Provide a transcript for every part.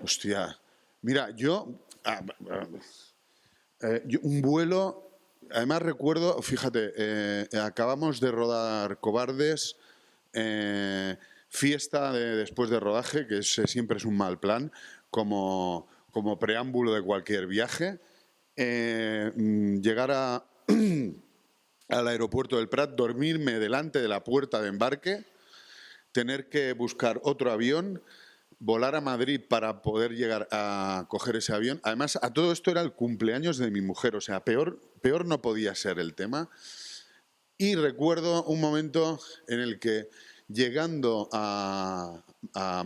Hostia. Mira, un vuelo. Además recuerdo, fíjate, acabamos de rodar Cobardes, fiesta después de rodaje, que siempre es un mal plan, como preámbulo de cualquier viaje. Llegar al aeropuerto del Prat, dormirme delante de la puerta de embarque, tener que buscar otro avión, volar a Madrid para poder llegar a coger ese avión. Además, a todo esto era el cumpleaños de mi mujer, o sea, peor no podía ser el tema. Y recuerdo un momento en el que, llegando a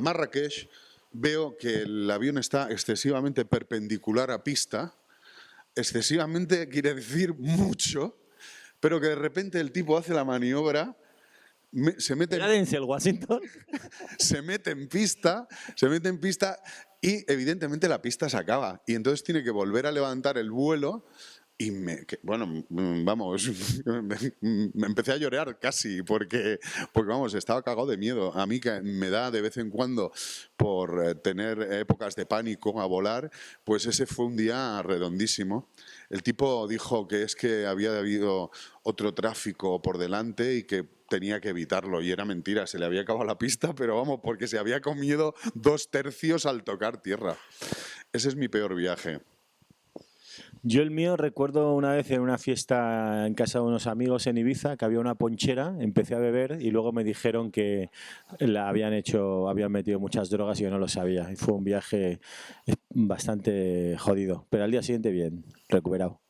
Marrakech, veo que el avión está excesivamente perpendicular a pista. Excesivamente quiere decir mucho, pero que de repente el tipo hace la maniobra, se mete ¿Era Denzel Washington? se mete en pista y evidentemente la pista se acaba. Y entonces tiene que volver a levantar el vuelo y vamos, me empecé a llorar casi porque vamos, estaba cagado de miedo. A mí, que me da de vez en cuando por tener épocas de pánico a volar, pues ese fue un día redondísimo. El tipo dijo que es que había habido otro tráfico por delante y que tenía que evitarlo, y era mentira, se le había acabado la pista, pero vamos, porque se había comido 2/3 al tocar tierra. Ese es mi peor viaje. Yo el mío recuerdo una vez en una fiesta en casa de unos amigos en Ibiza que había una ponchera, empecé a beber y luego me dijeron que habían metido muchas drogas y yo no lo sabía. Y fue un viaje bastante jodido, pero al día siguiente bien, recuperado.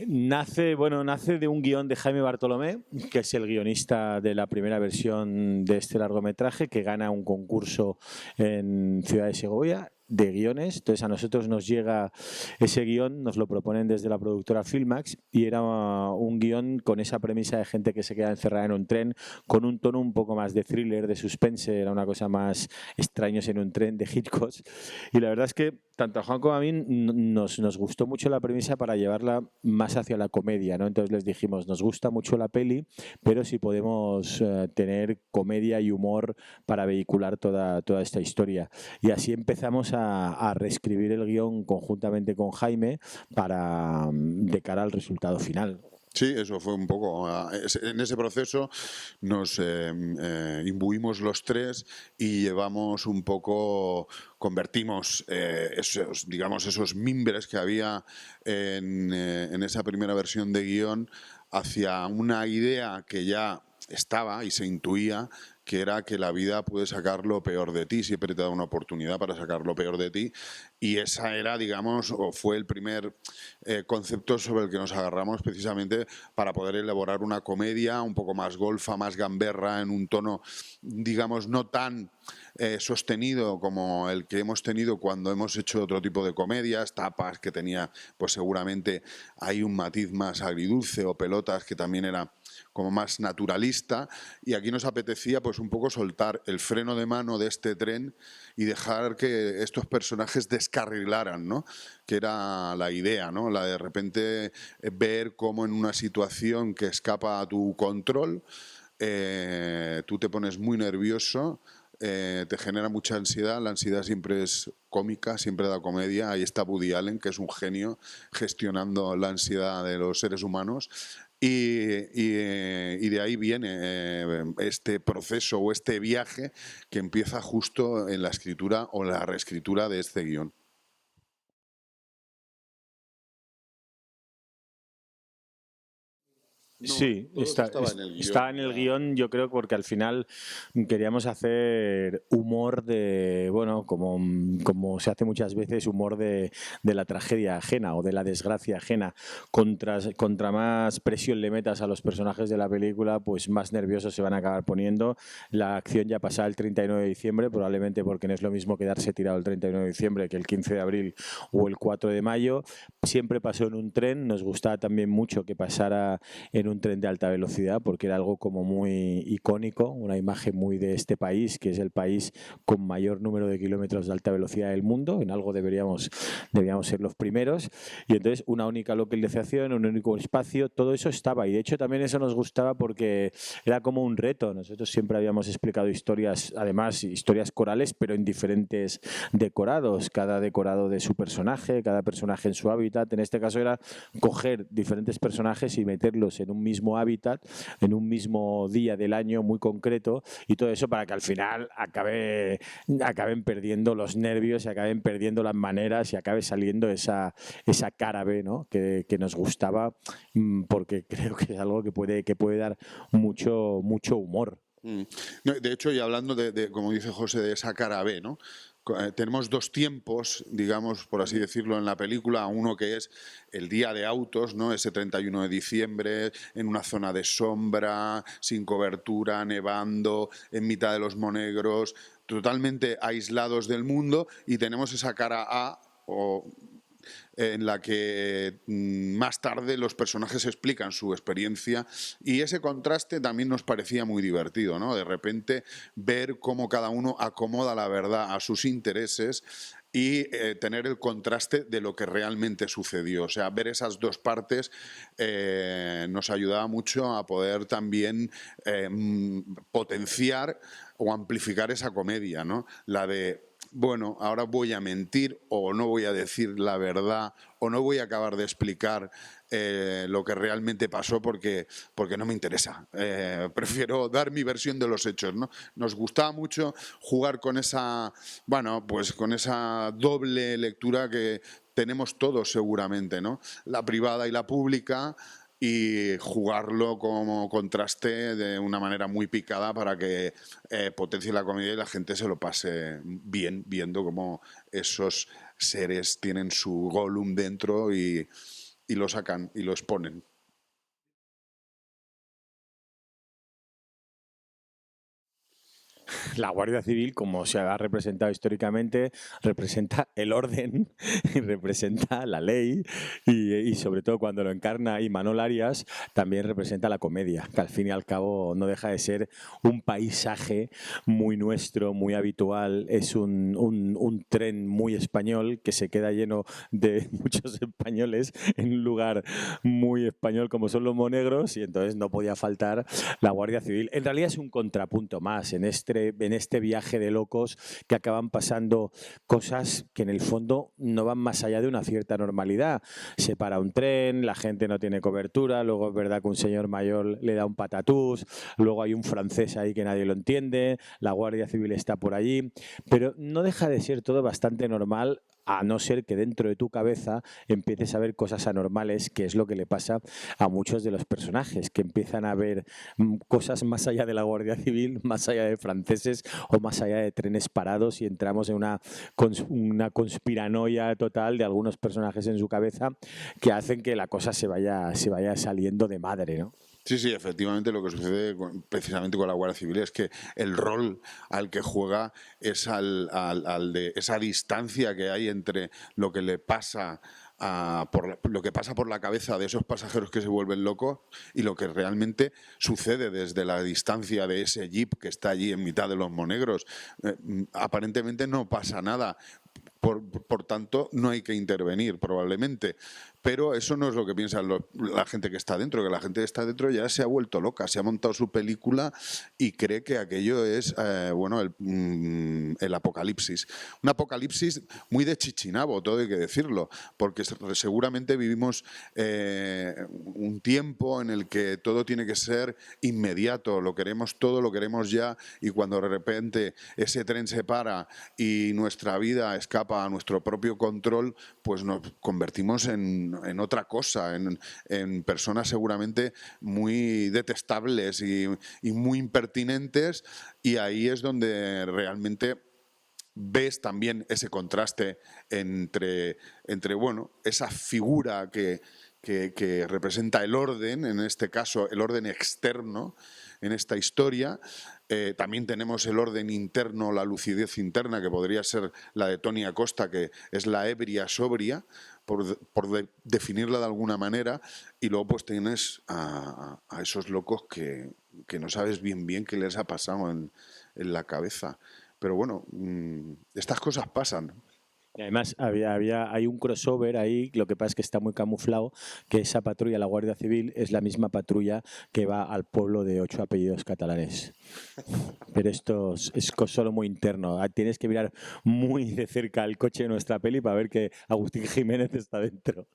Nace de un guión de Jaime Bartolomé, que es el guionista de la primera versión de este largometraje, que gana un concurso en Ciudad de Segovia de guiones. Entonces a nosotros nos llega ese guión, nos lo proponen desde la productora Filmax, y era un guión con esa premisa de gente que se queda encerrada en un tren, con un tono un poco más de thriller, de suspense, era una cosa más extraños en un tren de Hitchcock. Y la verdad es que tanto a Juan como a mí nos gustó mucho la premisa para llevarla más hacia la comedia, ¿no? Entonces les dijimos, nos gusta mucho la peli, pero si podemos tener comedia y humor para vehicular toda esta historia. Y así empezamos a reescribir el guión conjuntamente con Jaime de cara al resultado final. Sí, eso fue un poco. En ese proceso nos imbuimos los tres y llevamos un poco, convertimos esos mimbres que había en esa primera versión de guión hacia una idea que ya estaba y se intuía, que era que la vida puede sacar lo peor de ti, siempre te da una oportunidad para sacar lo peor de ti, y esa era, digamos, o fue el primer concepto sobre el que nos agarramos precisamente para poder elaborar una comedia un poco más golfa, más gamberra, en un tono, digamos, no tan sostenido como el que hemos tenido cuando hemos hecho otro tipo de comedias, Tapas, que tenía pues seguramente hay un matiz más agridulce, o Pelotas, que también era como más naturalista, y aquí nos apetecía pues un poco soltar el freno de mano de este tren y dejar que estos personajes descarrilaran, ¿no? Que era la idea, ¿no? La de repente ver cómo en una situación que escapa a tu control, tú te pones muy nervioso, te genera mucha ansiedad. La ansiedad siempre es cómica, siempre da comedia. Ahí está Woody Allen, que es un genio gestionando la ansiedad de los seres humanos. Y de ahí viene este proceso o este viaje que empieza justo en la escritura o la reescritura de este guión. Sí, está en el guión, yo creo, porque al final queríamos hacer humor de, bueno, como se hace muchas veces, humor de la tragedia ajena o de la desgracia ajena. Contra más presión le metas a los personajes de la película, pues más nerviosos se van a acabar poniendo. La acción ya pasa el 39 de diciembre, probablemente porque no es lo mismo quedarse tirado el 39 de diciembre que el 15 de abril o el 4 de mayo. Siempre pasó en un tren, nos gustaba también mucho que pasara en un tren de alta velocidad, porque era algo como muy icónico, una imagen muy de este país, que es el país con mayor número de kilómetros de alta velocidad del mundo. En algo deberíamos ser los primeros. Y entonces una única localización, un único espacio, todo eso estaba. Y de hecho también eso nos gustaba porque era como un reto. Nosotros siempre habíamos explicado historias, además historias corales, pero en diferentes decorados. Cada decorado de su personaje, cada personaje en su hábitat. En este caso era coger diferentes personajes y meterlos en un mismo hábitat, en un mismo día del año muy concreto, y todo eso para que al final acaben perdiendo los nervios y acaben perdiendo las maneras y acabe saliendo esa cara B, ¿no? que nos gustaba, porque creo que es algo que puede dar mucho humor. No, de hecho, y hablando como dice José, de esa cara B, ¿no? Tenemos dos tiempos, digamos, por así decirlo, en la película. Uno que es el día de autos, ¿no? Ese 31 de diciembre, en una zona de sombra, sin cobertura, nevando, en mitad de los monegros, totalmente aislados del mundo, y tenemos esa cara A, en la que más tarde los personajes explican su experiencia, y ese contraste también nos parecía muy divertido, ¿no? De repente ver cómo cada uno acomoda la verdad a sus intereses y tener el contraste de lo que realmente sucedió. O sea, ver esas dos partes nos ayudaba mucho a poder también potenciar o amplificar esa comedia, ¿no? La de, bueno, ahora voy a mentir o no voy a decir la verdad o no voy a acabar de explicar lo que realmente pasó porque no me interesa. Prefiero dar mi versión de los hechos, ¿no? Nos gustaba mucho jugar con esa, bueno, pues con esa doble lectura que tenemos todos seguramente, ¿no? La privada y la pública, y jugarlo como contraste de una manera muy picada para que potencie la comedia y la gente se lo pase bien viendo cómo esos seres tienen su Gollum dentro y lo sacan y lo exponen. La Guardia Civil, como se ha representado históricamente, representa el orden y representa la ley, y sobre todo cuando lo encarna Imanol Arias, también representa la comedia, que al fin y al cabo no deja de ser un paisaje muy nuestro, muy habitual. Es un tren muy español que se queda lleno de muchos españoles en un lugar muy español como son los Monegros, y entonces no podía faltar la Guardia Civil. En realidad es un contrapunto más en este viaje de locos, que acaban pasando cosas que en el fondo no van más allá de una cierta normalidad. Se para un tren, la gente no tiene cobertura, luego es verdad que un señor mayor le da un patatús, luego hay un francés ahí que nadie lo entiende, la Guardia Civil está por allí, pero no deja de ser todo bastante normal, a no ser que dentro de tu cabeza empieces a ver cosas anormales, que es lo que le pasa a muchos de los personajes, que empiezan a ver cosas más allá de la Guardia Civil, más allá de franceses o más allá de trenes parados, y entramos en una conspiranoia total de algunos personajes en su cabeza que hacen que la cosa se vaya saliendo de madre, ¿no? Sí, sí, efectivamente lo que sucede precisamente con la Guardia Civil es que el rol al que juega es al de esa distancia que hay entre lo que le pasa lo que pasa por la cabeza de esos pasajeros que se vuelven locos y lo que realmente sucede desde la distancia de ese jeep que está allí en mitad de los Monegros. Aparentemente no pasa nada. Por tanto, no hay que intervenir probablemente. Pero eso no es lo que piensa la gente que está dentro, que la gente que está dentro ya se ha vuelto loca, se ha montado su película y cree que aquello es el apocalipsis. Un apocalipsis muy de Chichinabo, todo hay que decirlo, porque seguramente vivimos un tiempo en el que todo tiene que ser inmediato, lo queremos todo, lo queremos ya, y cuando de repente ese tren se para y nuestra vida escapa a nuestro propio control, pues nos convertimos en otra cosa, en personas seguramente muy detestables y muy impertinentes, y ahí es donde realmente ves también ese contraste entre bueno, esa figura que representa el orden, en este caso el orden externo en esta historia, También tenemos el orden interno, la lucidez interna, que podría ser la de Tony Acosta, que es la ebria sobria, por definirla de alguna manera. Y luego pues tienes a esos locos que no sabes bien qué les ha pasado en la cabeza. Pero bueno, estas cosas pasan. Y además hay un crossover ahí, lo que pasa es que está muy camuflado, que esa patrulla, la Guardia Civil, es la misma patrulla que va al pueblo de 8 apellidos catalanes. Pero esto es solo muy interno. Tienes que mirar muy de cerca el coche de nuestra peli para ver que Agustín Jiménez está dentro.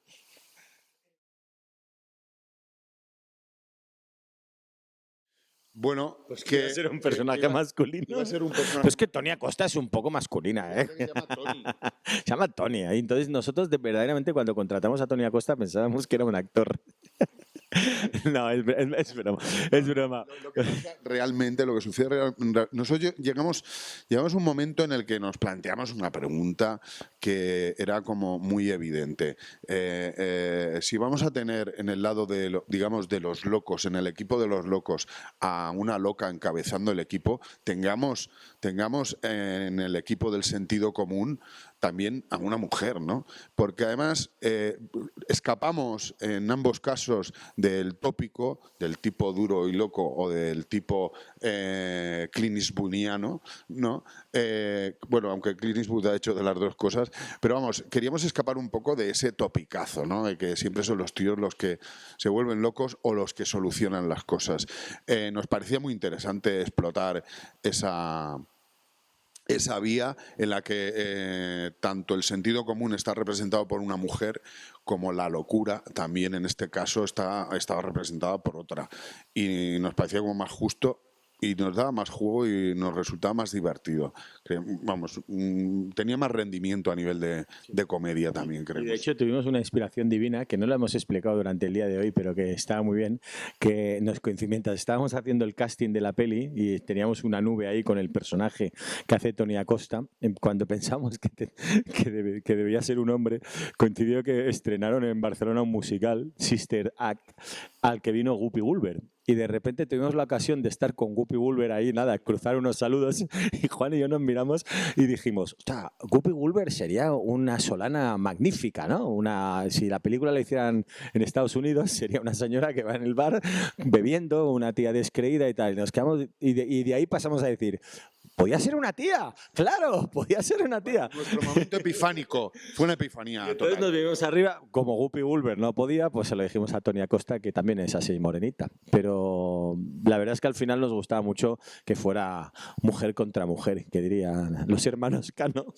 Bueno, pues que iba a ser un personaje masculino. Iba a ser un personaje. Pues que Tony Acosta es un poco masculina, ¿eh? Se llama Tony. Se llama Tony. Entonces nosotros verdaderamente cuando contratamos a Tony Acosta pensábamos que era un actor. No, es broma. Es broma. Lo que pasa, realmente, lo que sucede, nosotros llegamos a un momento en el que nos planteamos una pregunta que era como muy evidente. Si vamos a tener en el lado de, digamos, de los locos, en el equipo de los locos, a una loca encabezando el equipo, tengamos en el equipo del sentido común también a una mujer, ¿no? Porque además escapamos en ambos casos del tópico, del tipo duro y loco o del tipo Clint Eastwoodiano, ¿no? Bueno, aunque Clint Eastwood ha hecho de las dos cosas, pero vamos, queríamos escapar un poco de ese topicazo, ¿no? De que siempre son los tíos los que se vuelven locos o los que solucionan las cosas. Nos parecía muy interesante explotar esa vía en la que tanto el sentido común está representado por una mujer como la locura también en este caso estaba representada por otra. Y nos parecía como más justo y nos daba más juego y nos resultaba más divertido. Vamos, tenía más rendimiento a nivel de comedia también, creo. Y de hecho tuvimos una inspiración divina que no la hemos explicado durante el día de hoy, pero que estaba muy bien, que nos coincidió mientras estábamos haciendo el casting de la peli y teníamos una nube ahí con el personaje que hace Tony Acosta. Cuando pensamos que debía ser un hombre, coincidió que estrenaron en Barcelona un musical, Sister Act, al que vino Guppy Gulliver. Y de repente tuvimos la ocasión de estar con Guppy Gulliver ahí, nada, cruzar unos saludos, y Juan y yo nos miramos y dijimos, ostras, Guppy Gulliver sería una solana magnífica, ¿no? Si la película la hicieran en Estados Unidos, sería una señora que va en el bar bebiendo, una tía descreída y tal. Y nos quedamos, y de ahí pasamos a decir, podía ser una tía, claro, podía ser una tía. Nuestro momento epifánico fue una epifanía. Entonces nos vimos arriba, como Guppy Gulliver no podía, pues se lo dijimos a Tony Acosta, que también es así morenita. Pero la verdad es que al final nos gustaba mucho que fuera mujer contra mujer, que dirían los hermanos Cano.